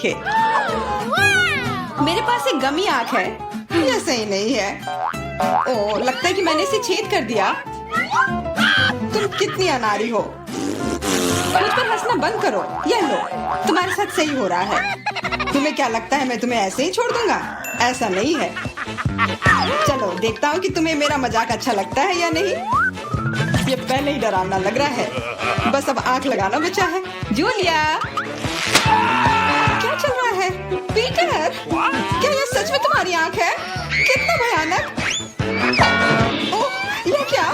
आंखें। मेरे पास एक गमी आंख है। ये सही नहीं है। ओह, लगता है कि मैंने इसे छेद कर दिया। तुम कितनी अनाड़ी हो। मुझ पर हंसना बंद करो। ये लो, तुम्हारे साथ सही हो रहा है। तुम्हें क्या लगता है मैं तुम्हें ऐसे ही छोड़ दूंगा? ऐसा नहीं है। चलो देखता हूँ कि तुम्हें मेरा मजाक अच्छा लगता है या नहीं। ये पहले ही डरावना लग रहा है। बस अब आंख लगाना बचा है। जूलिया, क्या चल रहा है? पीटर, क्या ये सच में तुम्हारी आंख है? कितना भयानक। ओह, ये क्या?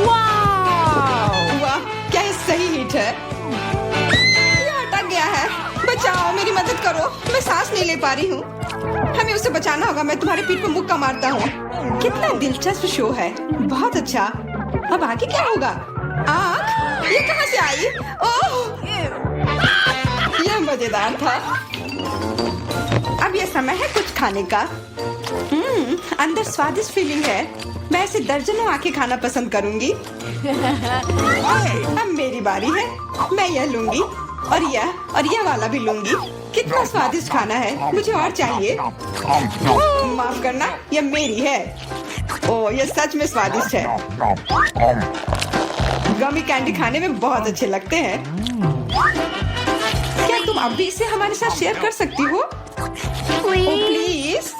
वाह, क्या ये सही हिट है? ये अटक गया है। बचाओ, मेरी मदद करो। मैं सांस नहीं ले पा रही हूँ। हमें उसे बचाना होगा। मैं तुम्हारे पीठ पर मुक्का मारता हूँ। कितना दिलचस्प शो है। बहुत अच्छा। अब आगे क्या होगा? आँख? ये कहाँ से आई? ओह, यह मजेदार था। अब यह समय है कुछ खाने का। अंदर स्वादिष्ट फीलिंग है। मैं ऐसे दर्जनों आंखें खाना पसंद करूंगी। अब मेरी बारी है। मैं यह लूंगी और यह वाला भी लूंगी। कितना स्वादिष्ट खाना है। मुझे और चाहिए। माफ करना, यह मेरी है। ओह, यह सच में स्वादिष्ट है। गमी कैंडी खाने में बहुत अच्छे लगते हैं। क्या तुम अब भी इसे हमारे साथ शेयर कर सकती हो? प्लीज।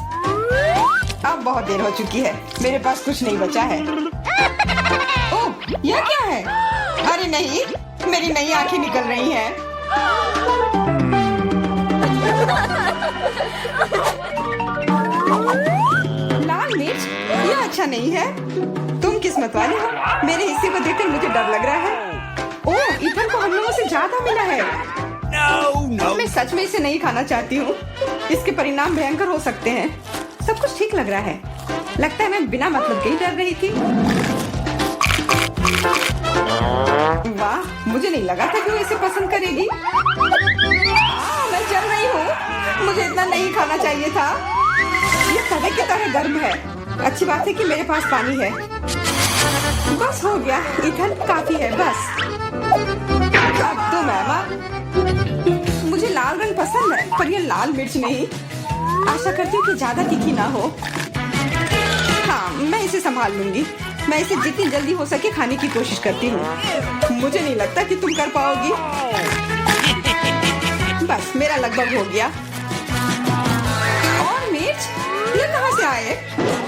अब बहुत देर हो चुकी है। मेरे पास कुछ नहीं बचा है। ओह, यह क्या है? अरे नहीं, मेरी नई आंखें निकल रही हैं। लाल मिर्च? यह अच्छा नहीं है। तुम किस्मत वाले हो। मेरे हिस्से को देखकर मुझे डर लग रहा है। ओह, इथन को हम लोगों से ज्यादा मिला है। मैं सच में इसे नहीं खाना चाहती हूँ। इसके परिणाम भयंकर हो सकते हैं। सब कुछ ठीक लग रहा है। लगता है मैं बिना मतलब के ही डर रही थी। वाह, मुझे नहीं लगा था कि वो इसे पसंद करेगी। मैं चल रही हूँ। मुझे इतना नहीं खाना चाहिए था। ये तवे की तरह गर्म है। अच्छी बात है कि मेरे पास पानी है। बस हो गया। इथन, काफी है। बस अब तुम एमा। मुझे लाल रंग पसंद है, पर ये लाल मिर्च नहीं। आशा करती हूँ कि ज्यादा तीखी ना हो। हाँ, मैं इसे संभाल लूंगी। मैं इसे जितनी जल्दी हो सके खाने की कोशिश करती हूँ। मुझे नहीं लगता कि तुम कर पाओगी। बस, मेरा लगभग हो गया। और मिर्च? ये कहाँ से आए?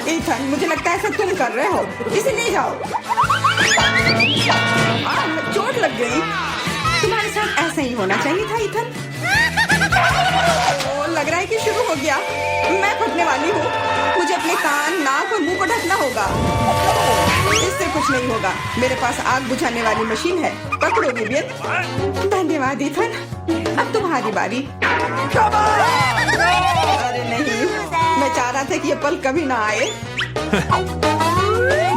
इथन, मुझे लगता है ऐसा तुम कर रहे हो। इसे ले जाओ। चोट लग गई। तुम्हारे साथ ऐसा ही होना चाहिए था इथन। लग रहा है कि शुरू हो गया। मैं फटने वाली हूँ। मुझे अपने कान, नाक और मुंह को ढकना होगा। इससे कुछ नहीं होगा। मेरे पास आग बुझाने वाली मशीन है। पकड़ो विवियन। धन्यवाद इथन। अब तुम्हारी बारी। अरे नहीं, मैं चाह रहा था कि यह पल कभी ना आए।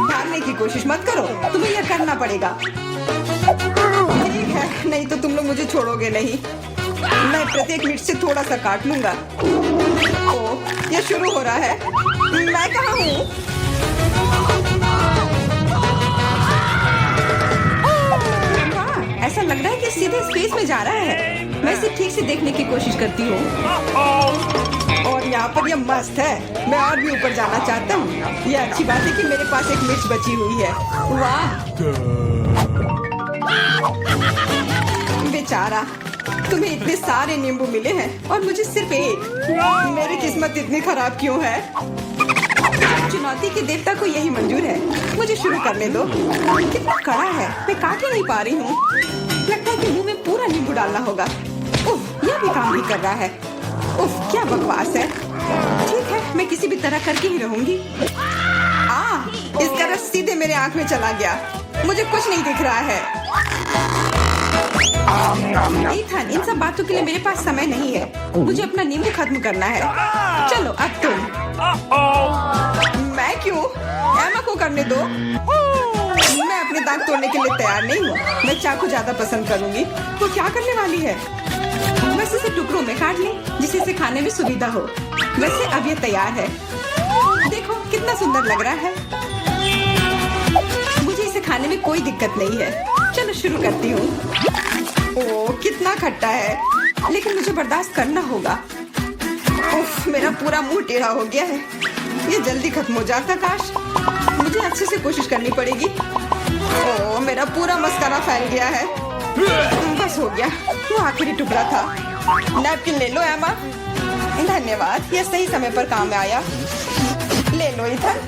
भागने की कोशिश मत करो। तुम्हें यह करना पड़ेगा। ठीक है, नहीं तो तुम लोग मुझे छोड़ोगे नहीं। मैं प्रत्येक मिनट से थोड़ा सा काट लूंगा। ओह, यह शुरू हो रहा है। मैं कहाँ हूँ? वाह, ऐसा लग रहा है कि सीधे स्पेस में जा रहा है। मैं इसे ठीक से देखने की कोशिश करती हूँ। और यहाँ पर यह मस्त है। मैं और भी ऊपर जाना चाहता हूँ। यह अच्छी बात है कि मेरे पास एक मिर्च बची हुई है। वाह, बेचारा, तुम्हें इतने सारे नींबू मिले हैं और मुझे सिर्फ एक। मेरी किस्मत इतनी खराब क्यों है? चुनौती के देवता को यही मंजूर है। मुझे शुरू करने दो। कितना कड़ा है। मैं काट ही नहीं पा रही हूँ। लगता है कि मुंह में पूरा नींबू डालना होगा। उफ, यह भी काम नहीं कर रहा है। उफ, क्या बकवास है। ठीक है, मैं किसी भी तरह करके ही रहूंगी। इसका रस सीधे मेरे आंख में चला गया। मुझे कुछ नहीं दिख रहा है। इथन, इन सब बातों के लिए मेरे पास समय नहीं है। मुझे अपना नींबू खत्म करना है। चलो अब तुम। मैं क्यों? एमा को करने दो। मैं अपने दांत तोड़ने के लिए तैयार नहीं हूँ। मैं चाकू ज्यादा पसंद करूंगी। वो क्या करने वाली है? बस इसे टुकड़ों में काट लें, जिससे इसे खाने में सुविधा हो। वैसे अब ये तैयार है। देखो कितना सुंदर लग रहा है। मुझे इसे खाने में कोई दिक्कत नहीं है। चलो शुरू करती हूँ। ओह, कितना खट्टा है। लेकिन मुझे बर्दाश्त करना होगा। उफ, मेरा पूरा मुंह टेढ़ा हो गया है। ये जल्दी खत्म हो जाता काश। मुझे अच्छे से कोशिश करनी पड़ेगी। ओह, मेरा पूरा मस्कारा फैल गया है। बस हो गया, वो आखिरी टुकड़ा था। नैपकिन ले लो एमा। धन्यवाद, ये सही समय पर काम में आया। ले लो इथन,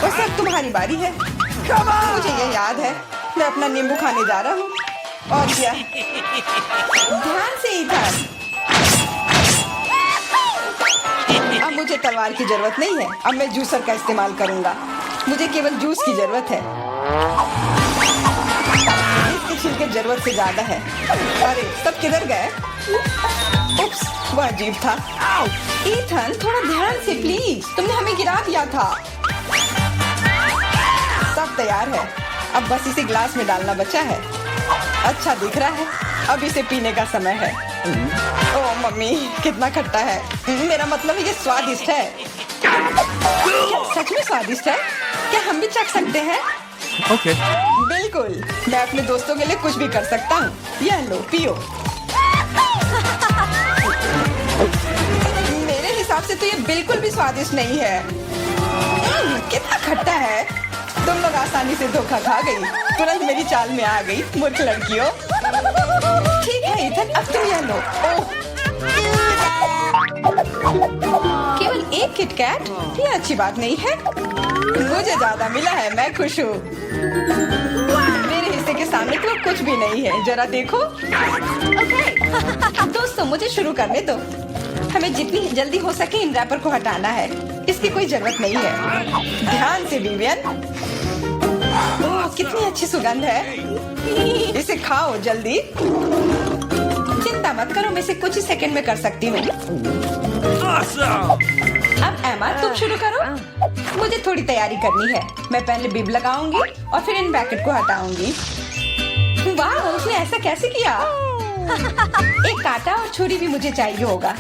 बस अब तुम्हारी बारी है। मुझे ये याद है, मैं अपना नींबू खाने जा रहा हूँ। और क्या, ध्यान से इथन। अब मुझे तलवार की जरूरत नहीं है। अब मैं जूसर का इस्तेमाल करूंगा। मुझे केवल जूस की जरूरत है। इसके छिलके जरूरत से ज्यादा है। अरे सब किधर गए? उप्स, वह अजीब था। ईथन, थोड़ा ध्यान से प्लीज, तुमने हमें गिरा दिया था। सब तैयार है, अब बस इसे ग्लास में डालना बचा है। अच्छा दिख रहा है, अब इसे पीने का समय है। ओह मम्मी, कितना खट्टा है। मेरा मतलब ये स्वादिष्ट है। क्या सच में स्वादिष्ट है? क्या हम भी चख सकते हैं? ओके। बिल्कुल, मैं अपने दोस्तों के लिए कुछ भी कर सकता हूँ। यह लो, पियो। मेरे हिसाब से तो ये बिल्कुल भी स्वादिष्ट नहीं है। कितना खट्टा है। तुम लोग आसानी से धोखा खा गई, तुरंत मेरी चाल में आ गई, मूर्ख लड़कियों। ठीक है इथन, अब तुम यह लो। ओह, केवल एक किटकैट? ये अच्छी बात नहीं है। मुझे ज्यादा मिला है, मैं खुश हूँ। मेरे हिस्से के सामने तो कुछ भी नहीं है, जरा देखो। ओके, दोस्तों मुझे शुरू करने दो। हमें जितनी जल्दी हो सके इन रैपर को हटाना है। इसकी कोई जरूरत नहीं है। ध्यान से विवियन। ओह, कितनी अच्छी सुगंध है। इसे खाओ जल्दी। चिंता मत करो, मैं इसे कुछ ही सेकंड में कर सकती हूँ। अब एमा तुम शुरू करो। मुझे थोड़ी तैयारी करनी है। मैं पहले बिब लगाऊंगी और फिर इन पैकेट को हटाऊंगी। वाह, उसने ऐसा कैसे किया? एक कांटा और छुरी भी मुझे चाहिए होगा।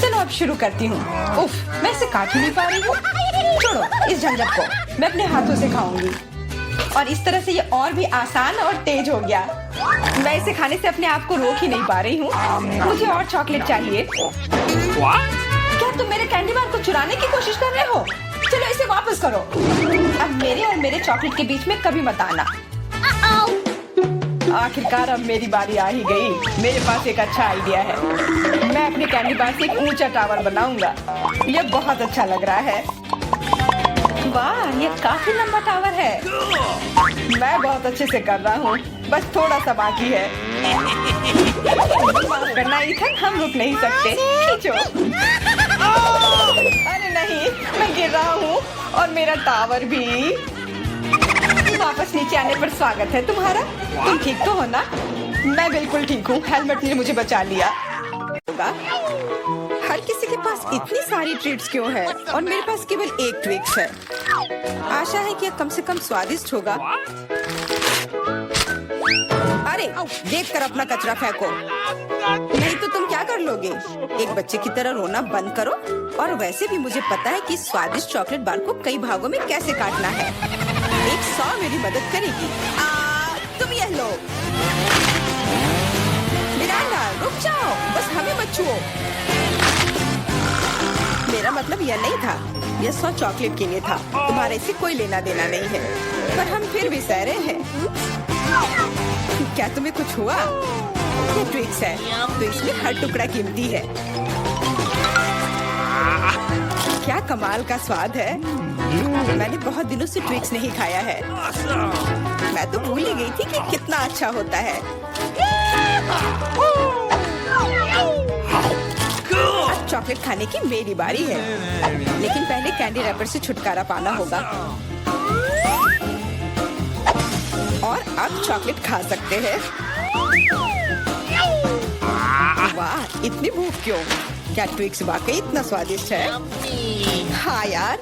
चलो अब शुरू करती हूँ। उफ, मैं इसे काट ही नहीं पा रही हूँ। छोड़ो इस झंझट को, मैं अपने हाथों से खाऊंगी। और इस तरह से ये और भी आसान और तेज हो गया। मैं इसे खाने से अपने आप को रोक ही नहीं पा रही हूँ। मुझे और चॉकलेट चाहिए। क्या तुम मेरे कैंडी बार को चुराने की कोशिश कर रहे हो? चलो इसे वापस करो। अब मेरे और मेरे चॉकलेट के बीच में कभी मत आना। आखिरकार अब मेरी बारी आ ही गई। मेरे पास एक अच्छा आइडिया है। मैं अपने कैंडी बार से एक ऊंचा टावर बनाऊंगा। यह बहुत अच्छा लग रहा है। वाह, ये काफी लंबा टावर है। मैं बहुत अच्छे से कर रहा हूँ, बस थोड़ा सा बाकी है। माफ करना इथन, हम रुक नहीं सकते। खींचो। अरे नहीं, मैं गिर रहा हूँ और मेरा टावर भी। वापस नीचे आने पर स्वागत है तुम्हारा। तुम ठीक तो हो ना? मैं बिल्कुल ठीक हूँ। हेलमेट ने मुझे बचा लिया। हर किसी के पास इतनी सारी ट्रीट्स क्यों है और मेरे पास केवल एक ट्विक्स है? आशा है कि यह कम से कम स्वादिष्ट होगा। अरे देखकर अपना कचरा फेंको, नहीं तो तुम क्या कर लोगे? एक बच्चे की तरह रोना बंद करो। और वैसे भी मुझे पता है कि स्वादिष्ट चॉकलेट बार को कई भागों में कैसे काटना है। एक सॉ मेरी मदद करेगी। तुम यह लो। मिरांडा रुक जाओ, बस हमें मत छुओ। मेरा मतलब यह नहीं था, यह सॉ चॉकलेट के लिए था। तुम्हारे से कोई लेना देना नहीं है, पर हम फिर भी सह रहे हैं। क्या तुम्हें कुछ हुआ? ये ट्विक्स है, तो इसमें हर टुकड़ा कीमती है। क्या कमाल का स्वाद है। मैंने बहुत दिनों से ट्विक्स नहीं खाया है। मैं तो भूल ही गई थी कि कितना अच्छा होता है। अब चॉकलेट खाने की मेरी बारी है, लेकिन पहले कैंडी रैपर से छुटकारा पाना होगा। और अब चॉकलेट खा सकते हैं। वाह, इतनी भूख क्यों? क्या ट्विक्स वाकई इतना स्वादिष्ट है? हाँ यार,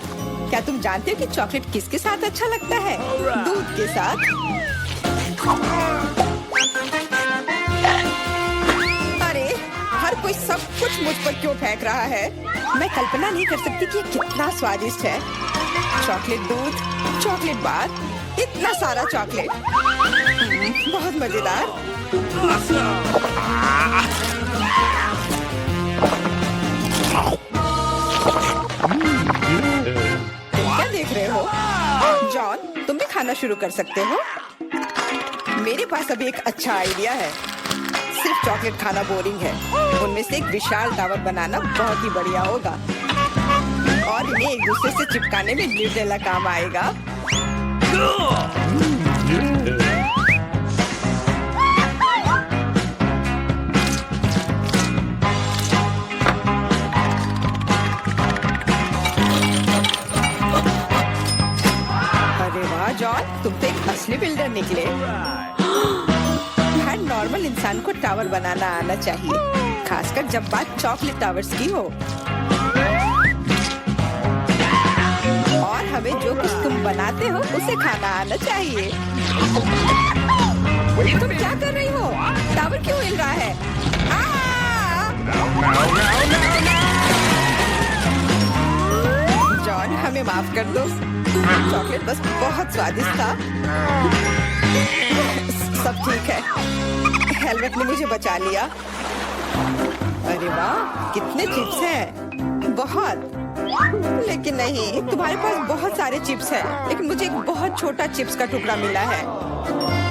क्या तुम जानते हो कि चॉकलेट किसके साथ अच्छा लगता है? दूध के साथ। अरे हर कोई सब कुछ मुझ पर क्यों फेंक रहा है? मैं कल्पना नहीं कर सकती कि ये कितना स्वादिष्ट है। चॉकलेट दूध, चॉकलेट बार, इतना सारा चॉकलेट। बहुत मजेदार। क्या देख रहे हो? जॉन, तुम भी खाना शुरू कर सकते हो। मेरे पास अभी एक अच्छा आइडिया है। सिर्फ चॉकलेट खाना बोरिंग है। उनमें से एक विशाल टावर बनाना बहुत ही बढ़िया होगा और इन्हें एक दूसरे से चिपकाने में न्यूट्रेला काम आएगा। अरे वाह जॉन, तुम तो एक असली बिल्डर निकले। हर नॉर्मल इंसान को टावर बनाना आना चाहिए, खासकर जब बात चॉकलेट टावर्स की हो। और हमें जो कुछ तुम बनाते हो उसे खाना आना चाहिए। तुम क्या कर रही हो? टावर क्यों हिल रहा है? जॉन, हमें माफ कर दो। चॉकलेट बस बहुत स्वादिष्ट था। सब ठीक है। हेलमेट ने मुझे बचा लिया। अरे वाह, कितने चिप्स हैं। बहुत। लेकिन नहीं, तुम्हारे पास बहुत सारे चिप्स हैं, लेकिन मुझे एक बहुत छोटा चिप्स का टुकड़ा मिला है।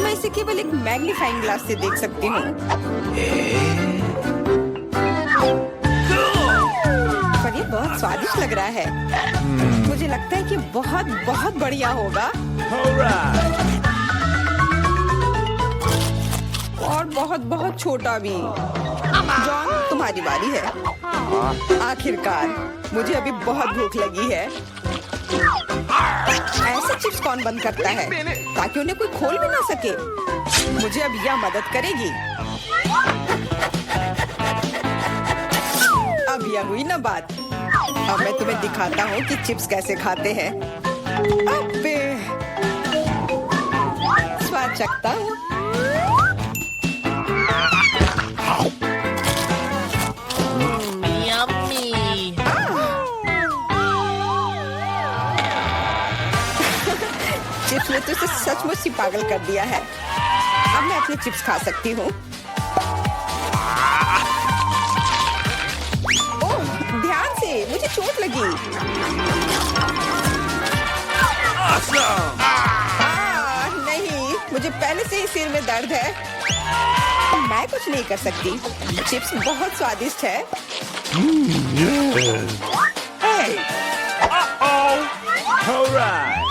मैं इसे केवल एक मैग्नीफाइंग ग्लास से देख सकती हूँ। पर ये बहुत स्वादिष्ट लग रहा है। मुझे लगता है कि बहुत बहुत बढ़िया होगा। और बहुत बहुत छोटा भी। जॉन, तुम्हारी बारी है। आखिरकार, मुझे अभी बहुत भूख लगी है। ऐसे चिप्स कौन बंद करता है ताकि उन्हें कोई खोल भी ना सके? मुझे अब यह मदद करेगी। अब यह हुई ना बात। अब मैं तुम्हें दिखाता हूँ कि चिप्स कैसे खाते हैं। अबे, स्वाद चखता हूँ। चिप्स ने तो इसे सचमुच ही पागल कर दिया है। अब मैं अपने चिप्स खा सकती हूँ। ओह, ध्यान से, मुझे चोट लगी। नहीं, मुझे पहले से ही सिर में दर्द है। मैं कुछ नहीं कर सकती। चिप्स बहुत स्वादिष्ट है।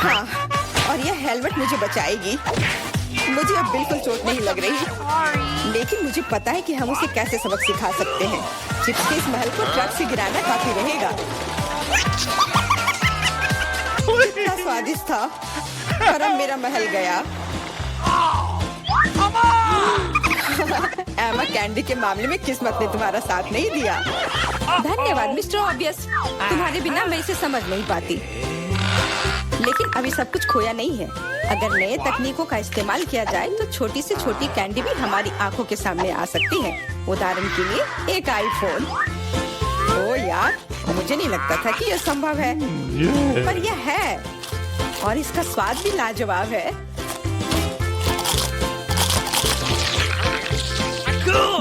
हाँ, और यह हेलमेट मुझे बचाएगी। मुझे अब बिल्कुल चोट नहीं लग रही, लेकिन मुझे पता है कि हम उसे कैसे सबक सिखा सकते हैं। चिप्स के इस महल को ट्रक से गिराना काफी रहेगा। कितना स्वादिष्ट था, पर अब मेरा महल गया। एमा, कैंडी के मामले में किस्मत ने तुम्हारा साथ नहीं दिया। धन्यवाद मिस्टर ऑब्वियस। तुम्हारे बिना मैं इसे समझ नहीं पाती। लेकिन अभी सब कुछ खोया नहीं है। अगर नए तकनीकों का इस्तेमाल किया जाए तो छोटी से छोटी कैंडी भी हमारी आंखों के सामने आ सकती है। उदाहरण के लिए एक आईफोन। ओ यार, मुझे नहीं लगता था कि यह संभव है, पर यह है। और इसका स्वाद भी लाजवाब है।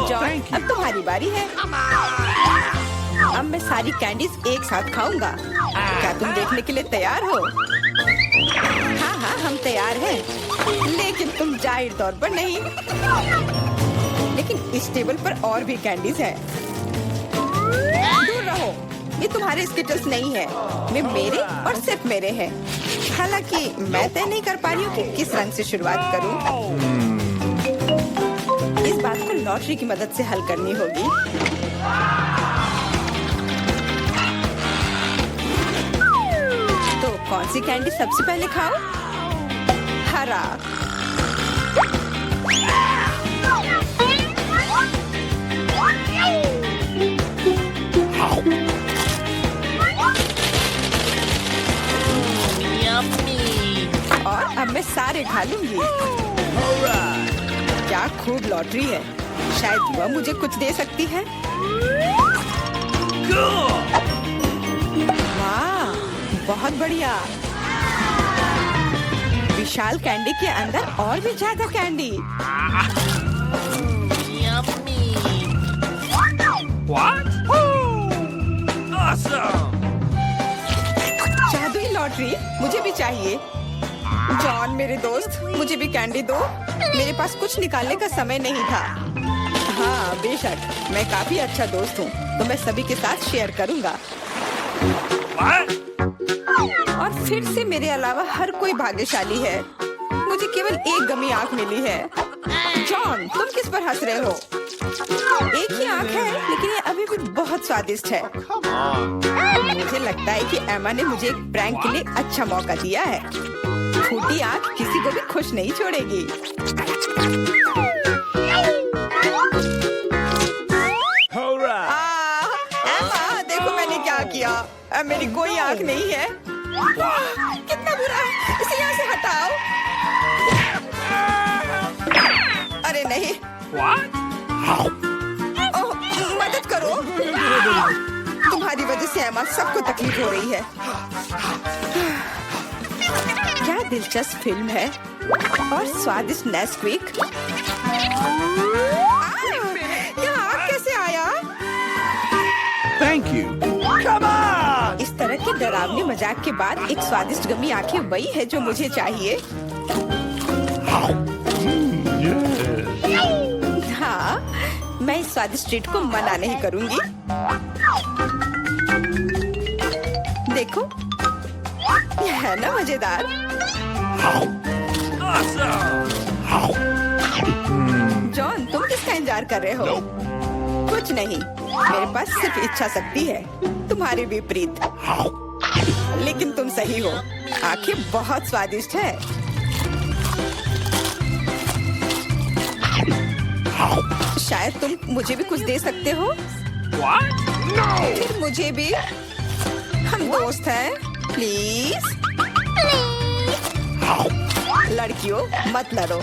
जॉन, अब तुम्हारी बारी है। अब मैं सारी कैंडीज एक साथ खाऊंगा। क्या तुम देखने के लिए तैयार हो? हाँ हाँ, हम तैयार हैं। लेकिन तुम जाहिर तौर पर नहीं। लेकिन इस टेबल पर और भी कैंडीज हैं। दूर रहो, ये तुम्हारे स्किटल्स नहीं है। वे मेरे और सिर्फ मेरे हैं। हालांकि मैं तय नहीं कर पा रही हूँ कि किस रंग से शुरुआत करूँ। इस बात को लॉटरी की मदद से हल करनी होगी। तो कौन सी कैंडी सबसे पहले खाओ? हरा। और अब मैं सारे खा लूंगी। क्या खूब लॉटरी है। शायद वह मुझे कुछ दे सकती है। वाह, बहुत बढ़िया। विशाल कैंडी के अंदर और भी ज्यादा कैंडी। What? जादुई लॉटरी मुझे भी चाहिए। जॉन मेरे दोस्त, मुझे भी कैंडी दो। मेरे पास कुछ निकालने का समय नहीं था। हाँ बेशक, मैं काफी अच्छा दोस्त हूँ, तो मैं सभी के साथ शेयर करूँगा। और फिर से मेरे अलावा हर कोई भाग्यशाली है। मुझे केवल एक गमी आंख मिली है। जॉन, तुम किस पर हंस रहे हो? एक ही आंख है, लेकिन ये अभी भी बहुत स्वादिष्ट है। मुझे लगता है कि एमा ने मुझे एक प्रैंक के लिए अच्छा मौका दिया है। फूटी आंख किसी को भी खुश नहीं छोड़ेगी। एमा, देखो मैंने क्या किया। अब मेरी कोई आंख नहीं है। कितना बुरा, इसे यहाँ से हटाओ। अरे नहीं। ओह, मदद करो। तुम्हारी वजह से एमा सबको तकलीफ हो रही है। क्या दिलचस्प फिल्म है और स्वादिष्ट नेस्क्विक। यहाँ आग कैसे आया? Thank you. Come on! इस तरह के डरावने मजाक के बाद एक स्वादिष्ट गमी आंखें वही है जो मुझे चाहिए। हाँ, मैं इस स्वादिष्ट ट्रीट को मना नहीं करूंगी। देखो, यह है ना मजेदार। जॉन, तुम किसका इंतजार कर रहे हो? कुछ नहीं, मेरे पास सिर्फ इच्छा शक्ति है, तुम्हारे विपरीत। लेकिन तुम सही हो, आंखें बहुत स्वादिष्ट है। शायद तुम मुझे भी कुछ दे सकते हो। फिर मुझे भी। हम दोस्त हैं, प्लीज। लड़कियों, मत लड़ो।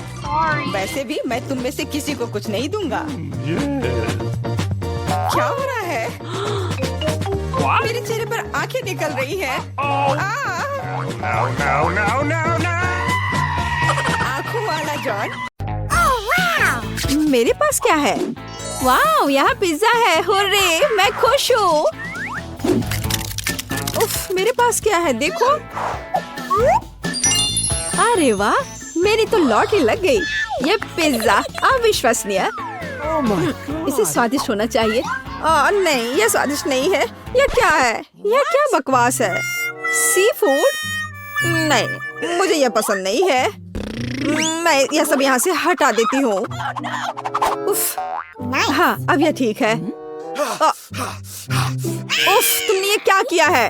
वैसे भी मैं तुम में से किसी को कुछ नहीं दूंगा। क्या हो रहा है? मेरे चेहरे पर आंखें निकल रही हैं। आंखों वाला जॉन। मेरे पास क्या है? वाह, यहाँ पिज्जा है। हुर्रे, मैं खुश हूँ। उफ, मेरे पास क्या है देखो। अरे वाह, मेरी तो लॉटरी लग गई। ये पिज्जा अविश्वसनीय। इसे स्वादिष्ट होना चाहिए। नहीं, ये स्वादिष्ट नहीं है। ये क्या है? ये क्या बकवास है? Sea food? नहीं, मुझे ये पसंद नहीं है। मैं यह सब यहाँ से हटा देती हूँ। उफ, हाँ, अब यह ठीक है। उफ, तुमने ये क्या किया है?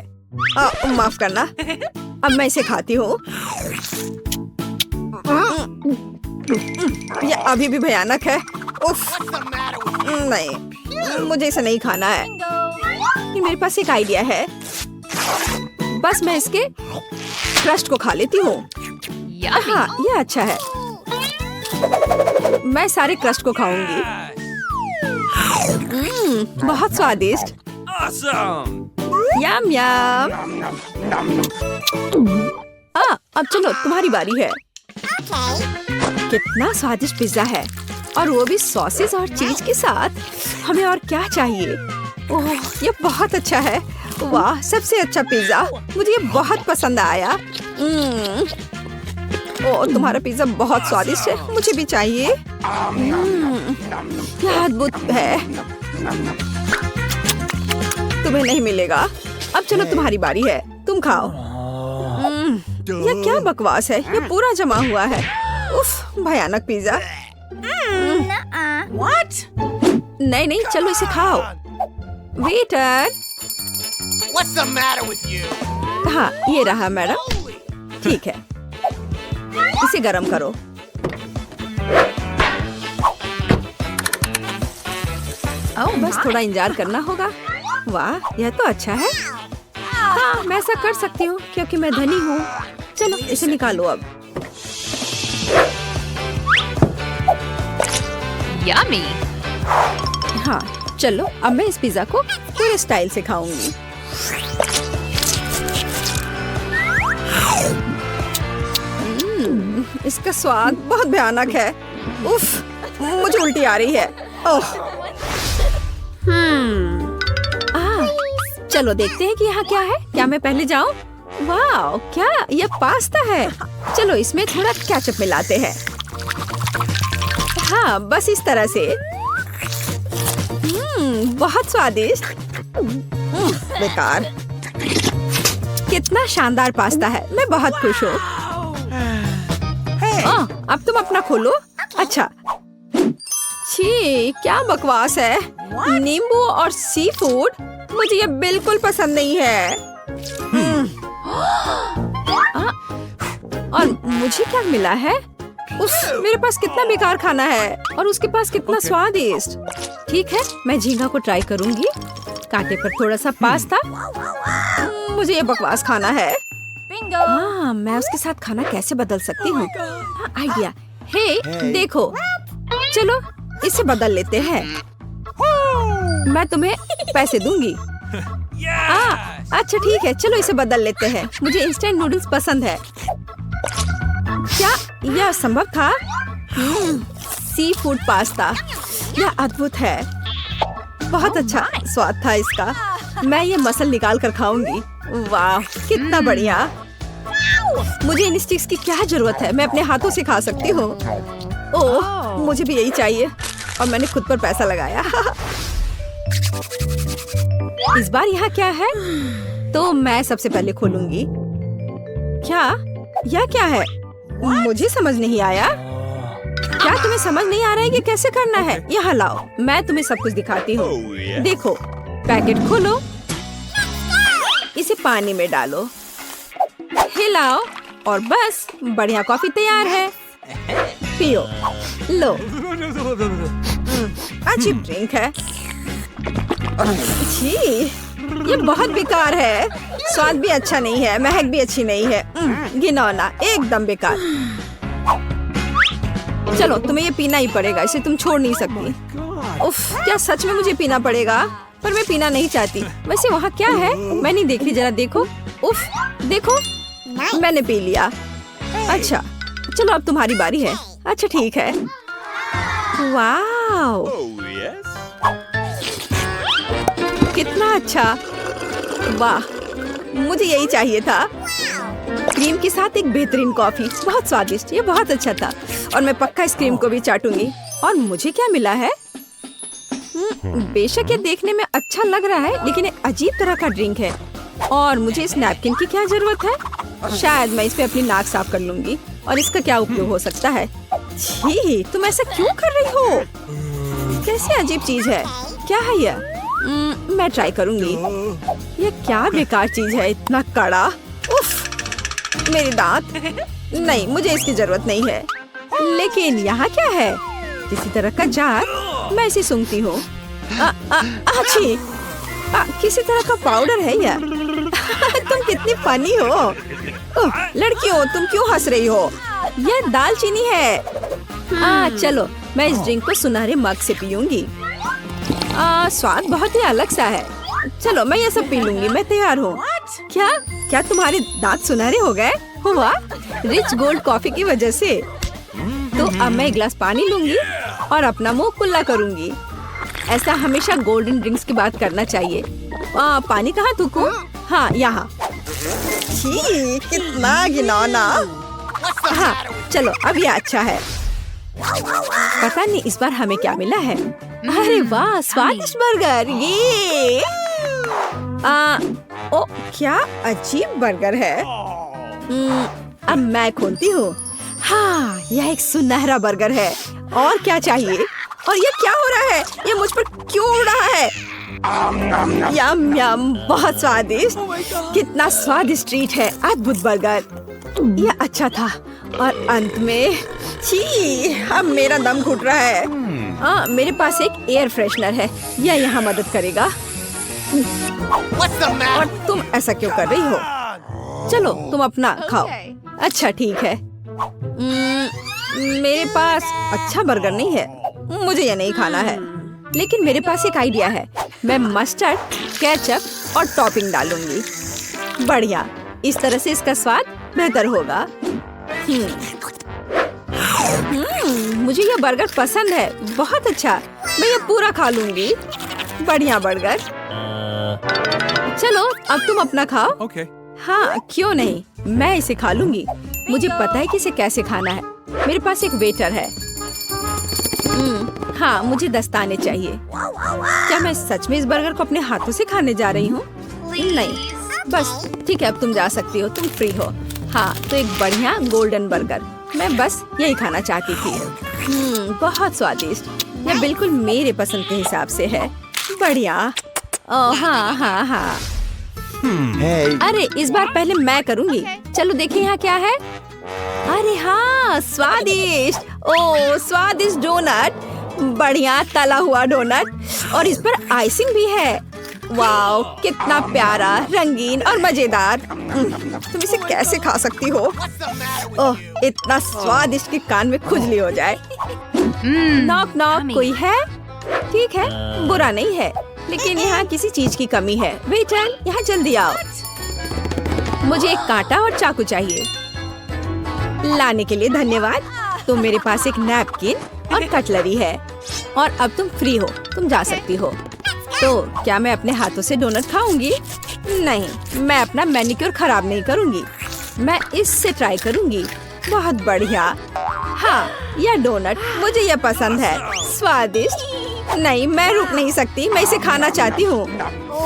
माफ करना। अब मैं इसे खाती हूँ। यह अभी भी भयानक है। उफ, नहीं, मुझे इसे नहीं खाना है। मेरे पास एक आइडिया है। बस मैं इसके क्रस्ट को खा लेती हूँ। हाँ, ये अच्छा है। मैं सारे क्रस्ट को खाऊंगी। बहुत स्वादिष्ट। यम यम। अब चलो, तुम्हारी बारी है। कितना स्वादिष्ट पिज्जा है, और वो भी सॉसेस और चीज के साथ। हमें और क्या चाहिए? ओह, ये बहुत अच्छा है। वाह, सबसे अच्छा पिज्जा। मुझे ये बहुत पसंद आया। ओह, तुम्हारा पिज्जा बहुत स्वादिष्ट है। मुझे भी चाहिए। यह अद्भुत है। तुम्हें नहीं मिलेगा। अब चलो, तुम्हारी बारी है। तुम खाओ। यह क्या बकवास है? ये पूरा जमा हुआ है। उफ, भयानक पिज्जा। नहीं नहीं, चलो इसे खाओ। Waiter. What's the matter with you? हाँ, ये रहा मैडम। ठीक है, इसे गरम करो। बस थोड़ा इंतजार करना होगा। वाह, यह तो अच्छा है। हाँ, मैं ऐसा कर सकती हूँ क्योंकि मैं धनी हूँ। चलो, इसे निकालो अब। Yummy. हाँ, चलो, अब मैं इस पिज्जा को पूरे स्टाइल से खाऊंगी। इसका स्वाद बहुत भयानक है। उफ, मुझे उल्टी आ रही है। ओह। चलो देखते हैं कि यहाँ क्या है। क्या मैं पहले जाऊँ? वाह, क्या ये पास्ता है। चलो इसमें थोड़ा केचप मिलाते हैं। हाँ, बस इस तरह से। बहुत स्वादिष्ट। बेकार। कितना शानदार पास्ता है। मैं बहुत खुश हूँ। अब तुम अपना खोलो। अच्छा। छी, क्या बकवास है। नींबू और सी फूड, मुझे ये बिल्कुल पसंद नहीं है। और मुझे क्या मिला है? मेरे पास कितना बेकार खाना है और उसके पास कितना स्वादिष्ट। ठीक है, मैं झींगा को ट्राई करूंगी। कांटे पर थोड़ा सा पास्ता। मुझे ये बकवास खाना है। हाँ, मैं उसके साथ खाना कैसे बदल सकती हूँ? आइडिया। हे, देखो, चलो इसे बदल लेते हैं। मैं तुम्हें पैसे दूंगी। अच्छा ठीक है, चलो इसे बदल लेते हैं। मुझे इंस्टेंट नूडल्स पसंद है। क्या यह संभव था? सी फूड पास्ता, यह अद्भुत है। बहुत अच्छा स्वाद था इसका। मैं ये मसल निकाल कर खाऊंगी। वाह, कितना बढ़िया। मुझे इन स्टिक्स की क्या जरूरत है? मैं अपने हाथों से खा सकती हूँ। ओह, मुझे भी यही चाहिए और मैंने खुद पर पैसा लगाया। इस बार यहाँ क्या है? तो मैं सबसे पहले खोलूंगी। क्या? यह क्या है? मुझे समझ नहीं आया। क्या तुम्हें समझ नहीं आ रहा है कि कैसे करना है? यहाँ लाओ, मैं तुम्हें सब कुछ दिखाती हूँ। देखो, पैकेट खोलो, इसे पानी में डालो, हिलाओ और बस बढ़िया कॉफी तैयार है। पियो। लो। अच्छी ड्रिंक है। छी, ये बहुत बेकार है। स्वाद भी अच्छा नहीं है, महक भी अच्छी नहीं है। घिनौना, एकदम बेकार। चलो, तुम्हें ये पीना ही पड़ेगा, इसे तुम छोड़ नहीं सकती। उफ, क्या सच में मुझे पीना पड़ेगा? पर मैं पीना नहीं चाहती। वैसे वहाँ क्या है? मैं नहीं देख रही, जरा देखो। उफ, देखो, मैंने पी लिया। अच्छा, चलो अब तुम्हारी बारी है। अच्छा ठीक है। वाह, कितना अच्छा। वाह, मुझे यही चाहिए था। क्रीम के साथ एक बेहतरीन कॉफी, बहुत स्वादिष्ट। ये बहुत अच्छा था और मैं पक्का इस क्रीम को भी चाटूंगी। और मुझे क्या मिला है? बेशक ये देखने में अच्छा लग रहा है, लेकिन एक अजीब तरह का ड्रिंक है। और मुझे इस नैपकिन की क्या जरूरत है? शायद मैं इस पे अपनी नाक साफ कर लूंगी। और इसका क्या उपयोग हो सकता है? छी, तुम ऐसा क्यों कर रही हो? कैसी अजीब चीज है। क्या है यह? मैं ट्राई करूंगी। ये क्या बेकार चीज है, इतना कड़ा। उफ, मेरे दांत। नहीं, मुझे इसकी जरूरत नहीं है। लेकिन यहाँ क्या है? किसी तरह का जार। मैं इसे सूंघती हूँ। अच्छी, किसी तरह का पाउडर है यह। तुम कितनी फनी हो। लड़कियों, तुम क्यों हंस रही हो? यह दालचीनी है। चलो, मैं इस ड्रिंक को सुनहरे मग से पीऊंगी। स्वाद बहुत ही अलग सा है। चलो, मैं ये सब पी लूंगी। मैं तैयार हूँ। क्या तुम्हारे दांत सुनहरे हो गए? हुआ रिच गोल्ड कॉफी की वजह से। तो अब मैं एक गिलास पानी लूंगी और अपना मुंह कुल्ला करूंगी। ऐसा हमेशा गोल्डन ड्रिंक्स की बात करना चाहिए। पानी कहाँ थूकूं? हाँ, यहाँ। छी, कितना घिनौना। हाँ, चलो अब ये अच्छा है। पता नहीं इस बार हमें क्या मिला है। अरे वाह, स्वादिष्ट बर्गर। ये ओ, क्या अजीब बर्गर है। अब मैं खोलती हूँ। हाँ, यह एक सुनहरा बर्गर है। और क्या चाहिए? और ये क्या हो रहा है? ये मुझ पर क्यों उड़ रहा है? यम यम, बहुत स्वादिष्ट। कितना स्वादिष्ट ट्रीट है। अद्भुत बर्गर। यह अच्छा था। और अंत में, छी, अब मेरा दम घुट रहा है। मेरे पास एक एयर फ्रेशनर है। यह यहाँ मदद करेगा। और तुम ऐसा क्यों कर रही हो? चलो, तुम अपना खाओ। अच्छा ठीक है। मेरे पास अच्छा बर्गर नहीं है, मुझे ये नहीं खाना है। लेकिन मेरे पास एक आइडिया है। मैं मस्टर्ड, केचप और टॉपिंग डालूंगी। बढ़िया, इस तरह से इसका स्वाद बेहतर होगा। मुझे ये बर्गर पसंद है, बहुत अच्छा। मैं ये पूरा खा लूंगी। बढ़िया बर्गर। चलो अब तुम अपना खाओ। Okay. हाँ क्यों नहीं, मैं इसे खा लूंगी। मुझे पता है कि इसे कैसे खाना है। मेरे पास एक वेटर है। हाँ मुझे दस्ताने चाहिए। क्या मैं सच में इस बर्गर को अपने हाथों से खाने जा रही हूँ? नहीं, बस ठीक है, अब तुम जा सकती हो, तुम फ्री हो। हाँ तो एक बढ़िया गोल्डन बर्गर, मैं बस यही खाना चाहती थी। बहुत स्वादिष्ट, यह बिल्कुल मेरे पसंद के हिसाब से है। बढ़िया। ओह हाँ हाँ हाँ। Hey. अरे इस बार पहले मैं करूँगी। चलो देखिए यहाँ क्या है। अरे हाँ स्वादिष्ट, ओह स्वादिष्ट डोनट, बढ़िया तला हुआ डोनट और इस पर आइसिंग भी है। वाओ कितना प्यारा, रंगीन और मजेदार। तुम इसे कैसे खा सकती हो? ओह इतना स्वादिष्ट कि कान में खुजली हो जाए। नॉक नॉक, कोई है? ठीक है, बुरा नहीं है, लेकिन यहाँ किसी चीज की कमी है। वेटर यहाँ जल्दी आओ, मुझे एक कांटा और चाकू चाहिए। लाने के लिए धन्यवाद। तो मेरे पास एक नैपकिन और कटलरी है और अब तुम फ्री हो, तुम जा सकती हो। तो क्या मैं अपने हाथों से डोनट खाऊंगी? नहीं, मैं अपना मैनिक्योर खराब नहीं करूंगी। मैं इससे ट्राई करूंगी। बहुत बढ़िया। हाँ यह डोनट मुझे यह पसंद है, स्वादिष्ट। नहीं मैं रुक नहीं सकती, मैं इसे खाना चाहती हूँ।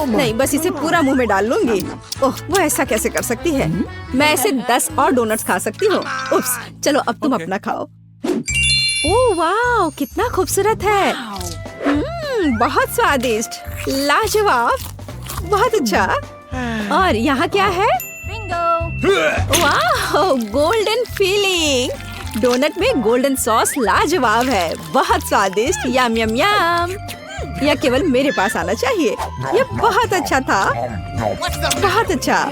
नहीं बस इसे पूरा मुंह में डाल लूंगी। ओह वो ऐसा कैसे कर सकती है? मैं ऐसे 10 और डोनट्स खा सकती हूँ। उप्स, चलो अब तुम अपना खाओ। ओह वाह कितना खूबसूरत है। बहुत स्वादिष्ट, लाजवाब, बहुत अच्छा। और यहाँ क्या है? वाह गोल्डन फीलिंग। डोनट में गोल्डन सॉस लाजवाब है, बहुत स्वादिष्ट। यम यम यम। यह केवल मेरे पास आना चाहिए। यह बहुत अच्छा था, बहुत अच्छा।